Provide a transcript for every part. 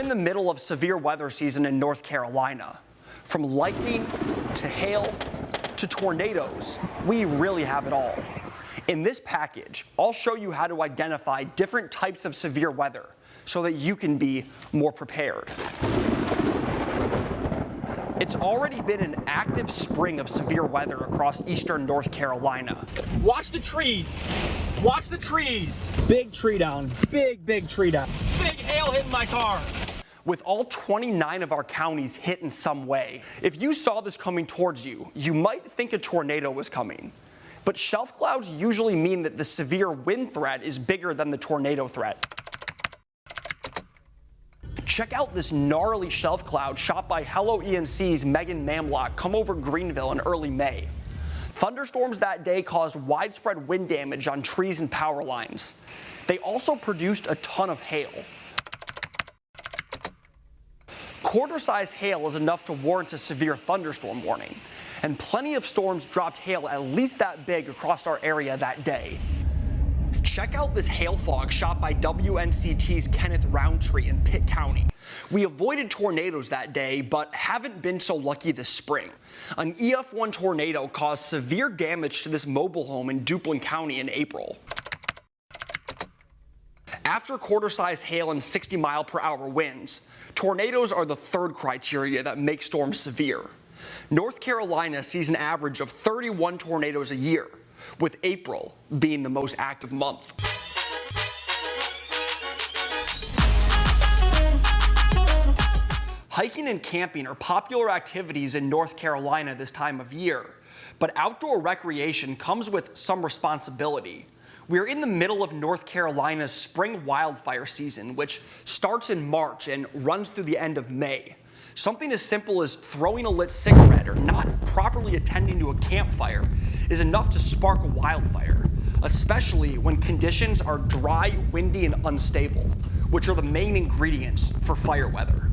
in the middle of severe weather season in North Carolina. From lightning to hail to tornadoes, we really have it all. In this package, I'll show you how to identify different types of severe weather so that you can be more prepared. It's already been an active spring of severe weather across eastern North Carolina. Watch the trees. Watch the trees. Big tree down. Big tree down. Big hail hitting my car. With all 29 of our counties hit in some way, if you saw this coming towards you, you might think a tornado was coming. But shelf clouds usually mean that the severe wind threat is bigger than the tornado threat. Check out this gnarly shelf cloud shot by Hello ENC's Megan Mamlock come over Greenville in early May. Thunderstorms that day caused widespread wind damage on trees and power lines. They also produced a ton of hail. Quarter-size hail is enough to warrant a severe thunderstorm warning, and plenty of storms dropped hail at least that big across our area that day. Check out this hail fog shot by WNCT's Kenneth Roundtree in Pitt County. We avoided tornadoes that day, but haven't been so lucky this spring. An EF1 tornado caused severe damage to this mobile home in Duplin County in April. After quarter-size hail and 60-mile-per-hour winds, tornadoes are the third criteria that make storms severe. North Carolina sees an average of 31 tornadoes a year, with April being the most active month. Hiking and camping are popular activities in North Carolina this time of year, but outdoor recreation comes with some responsibility. We're in the middle of North Carolina's spring wildfire season, which starts in March and runs through the end of May. Something as simple as throwing a lit cigarette or not properly attending to a campfire is enough to spark a wildfire, especially when conditions are dry, windy, and unstable, which are the main ingredients for fire weather.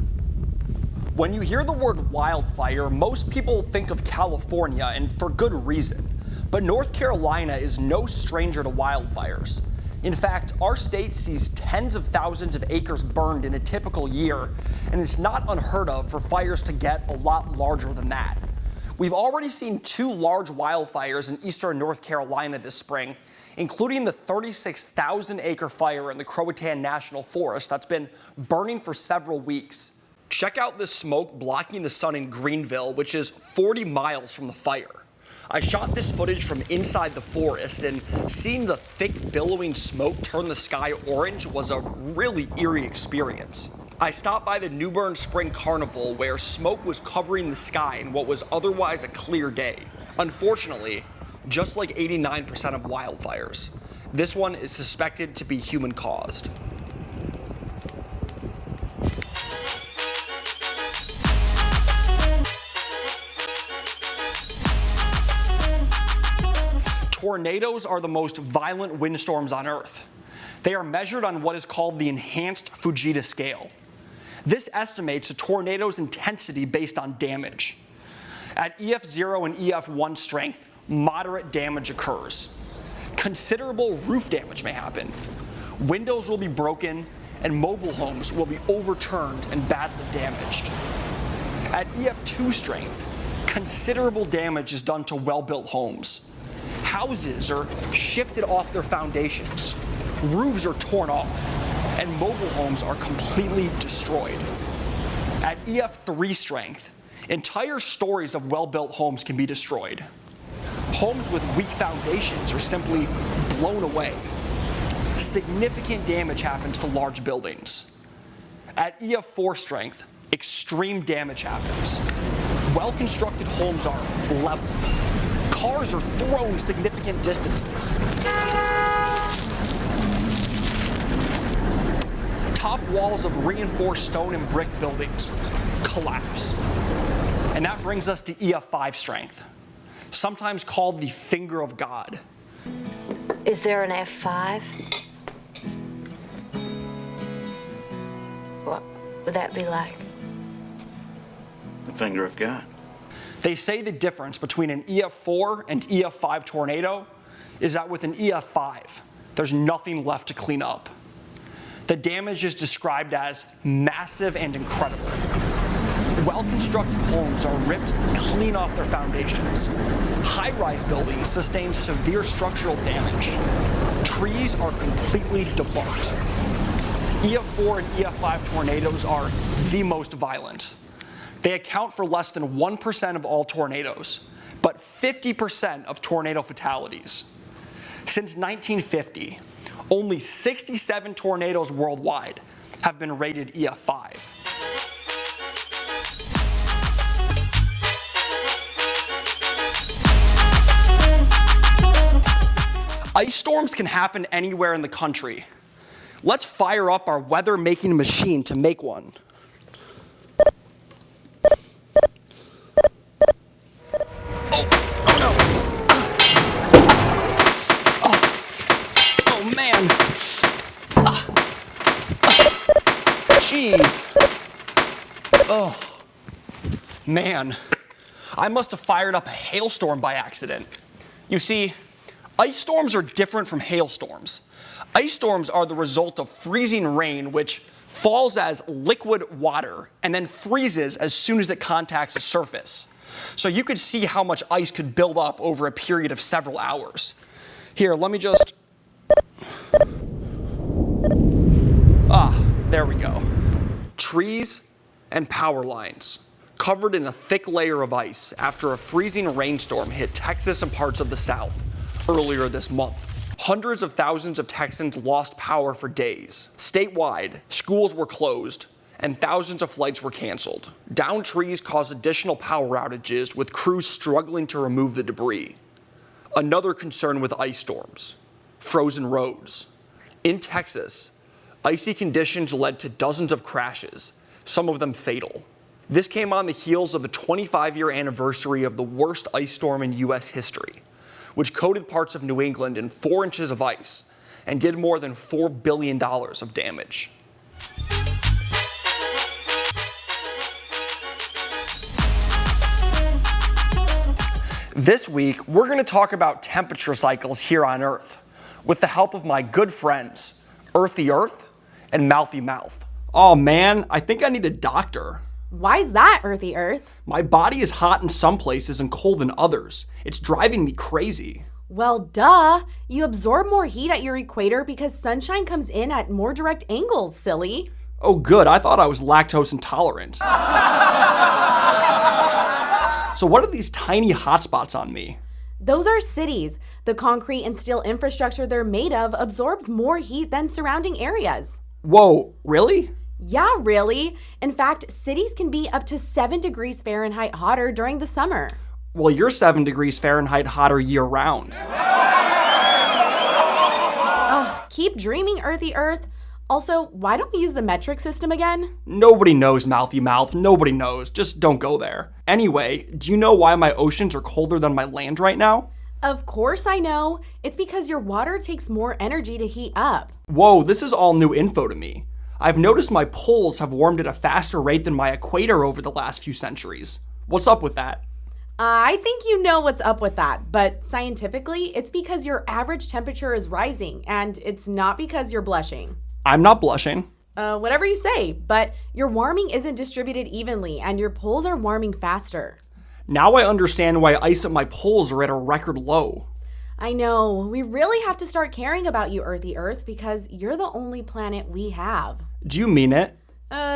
When you hear the word wildfire, most people think of California, and for good reason. But North Carolina is no stranger to wildfires. In fact, our state sees tens of thousands of acres burned in a typical year, and it's not unheard of for fires to get a lot larger than that. We've already seen 2 large wildfires in eastern North Carolina this spring, including the 36,000-acre fire in the Croatan National Forest that's been burning for several weeks. Check out the smoke blocking the sun in Greenville, which is 40 miles from the fire. I shot this footage from inside the forest, and seeing the thick billowing smoke turn the sky orange was a really eerie experience. I stopped by the New Bern Spring Carnival, where smoke was covering the sky in what was otherwise a clear day. Unfortunately, just like 89% of wildfires, this one is suspected to be human-caused. Tornadoes are the most violent windstorms on Earth. They are measured on what is called the Enhanced Fujita Scale. This estimates a tornado's intensity based on damage. At EF0 and EF1 strength, moderate damage occurs. Considerable roof damage may happen. Windows will be broken, and mobile homes will be overturned and badly damaged. At EF2 strength, considerable damage is done to well-built homes. Houses are shifted off their foundations, roofs are torn off, and mobile homes are completely destroyed. At EF3 strength, entire stories of well-built homes can be destroyed. Homes with weak foundations are simply blown away. Significant damage happens to large buildings. At EF4 strength, extreme damage happens. Well-constructed homes are leveled. Cars are thrown significant distances. Top walls of reinforced stone and brick buildings collapse. And that brings us to EF5 strength, sometimes called the finger of God. Is there an F5? What would that be like? The finger of God. They say the difference between an EF4 and EF5 tornado is that with an EF5, there's nothing left to clean up. The damage is described as massive and incredible. Well-constructed homes are ripped clean off their foundations. High-rise buildings sustain severe structural damage. Trees are completely debunked. EF4 and EF5 tornadoes are the most violent. They account for less than 1% of all tornadoes, but 50% of tornado fatalities. Since 1950, only 67 tornadoes worldwide have been rated EF5. Ice storms can happen anywhere in the country. Let's fire up our weather-making machine to make one. Oh no. Oh man. Jeez. Oh, man. I must have fired up a hailstorm by accident. You see, ice storms are different from hailstorms. Ice storms are the result of freezing rain, which falls as liquid water and then freezes as soon as it contacts a surface. So you could see how much ice could build up over a period of several hours. Here, let me just... there we go. Trees and power lines covered in a thick layer of ice after a freezing rainstorm hit Texas and parts of the South earlier this month. Hundreds of thousands of Texans lost power for days. Statewide, schools were closed and thousands of flights were canceled. Downed trees caused additional power outages, with crews struggling to remove the debris. Another concern with ice storms: frozen roads. In Texas, icy conditions led to dozens of crashes, some of them fatal. This came on the heels of the 25-year anniversary of the worst ice storm in U.S. history, which coated parts of New England in 4 inches of ice and did more than $4 billion of damage. This week, we're going to talk about temperature cycles here on Earth with the help of my good friends, Earthy Earth and Mouthy Mouth. Oh man, I think I need a doctor. Why's that, Earthy Earth? My body is hot in some places and cold in others. It's driving me crazy. Well, duh. You absorb more heat at your equator because sunshine comes in at more direct angles, silly. Oh good, I thought I was lactose intolerant. So what are these tiny hotspots on me? Those are cities. The concrete and steel infrastructure they're made of absorbs more heat than surrounding areas. Whoa, really? Yeah, really. In fact, cities can be up to 7 degrees Fahrenheit hotter during the summer. Well, you're 7 degrees Fahrenheit hotter year-round. Keep dreaming, Earthy Earth. Also, why don't we use the metric system again? Nobody knows, Mouthy Mouth. Nobody knows. Just don't go there. Anyway, do you know why my oceans are colder than my land right now? Of course I know. It's because your water takes more energy to heat up. Whoa, this is all new info to me. I've noticed my poles have warmed at a faster rate than my equator over the last few centuries. What's up with that? I think you know what's up with that, but scientifically, it's because your average temperature is rising, and it's not because you're blushing. I'm not blushing. Whatever you say, but your warming isn't distributed evenly, and your poles are warming faster. Now I understand why ice at my poles are at a record low. I know. We really have to start caring about you, Earthy Earth, because you're the only planet we have. Do you mean it?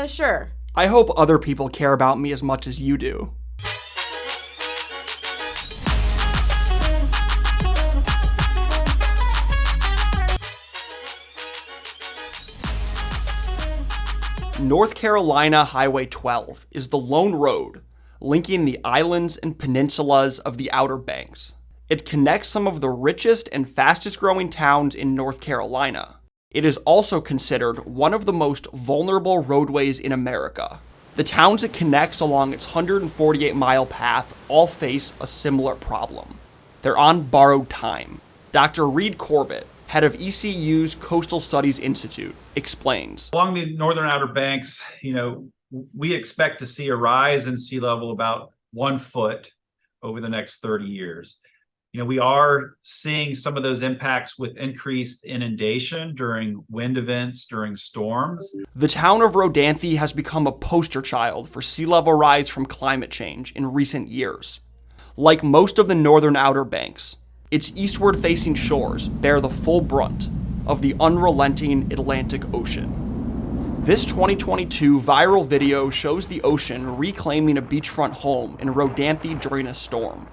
Sure. I hope other people care about me as much as you do. North Carolina Highway 12 is the lone road linking the islands and peninsulas of the Outer Banks. It connects some of the richest and fastest growing towns in North Carolina. It is also considered one of the most vulnerable roadways in America. The towns it connects along its 148-mile path all face a similar problem. They're on borrowed time. Dr. Reed Corbett, head of ECU's Coastal Studies Institute, explains. Along the northern Outer Banks, we expect to see a rise in sea level about 1 foot over the next 30 years. We are seeing some of those impacts with increased inundation during wind events, during storms. The town of Rodanthe has become a poster child for sea level rise from climate change in recent years. Like most of the northern Outer Banks, its eastward-facing shores bear the full brunt of the unrelenting Atlantic Ocean. This 2022 viral video shows the ocean reclaiming a beachfront home in Rodanthe during a storm.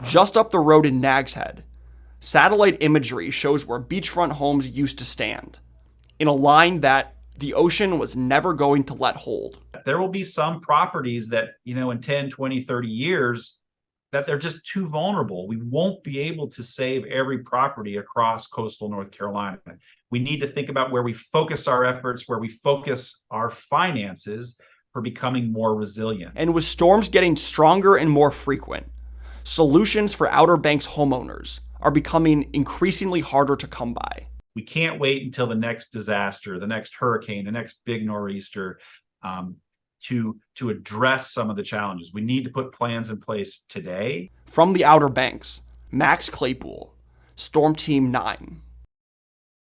Just up the road in Nags Head, satellite imagery shows where beachfront homes used to stand, in a line that the ocean was never going to let hold. There will be some properties that, in 10, 20, 30 years, that they're just too vulnerable. We won't be able to save every property across coastal North Carolina. We need to think about where we focus our efforts, where we focus our finances for becoming more resilient. And with storms getting stronger and more frequent, solutions for Outer Banks homeowners are becoming increasingly harder to come by. We can't wait until the next disaster, the next hurricane, the next big nor'easter, to address some of the challenges. We need to put plans in place today. From the Outer Banks, Max Claypool, Storm Team 9.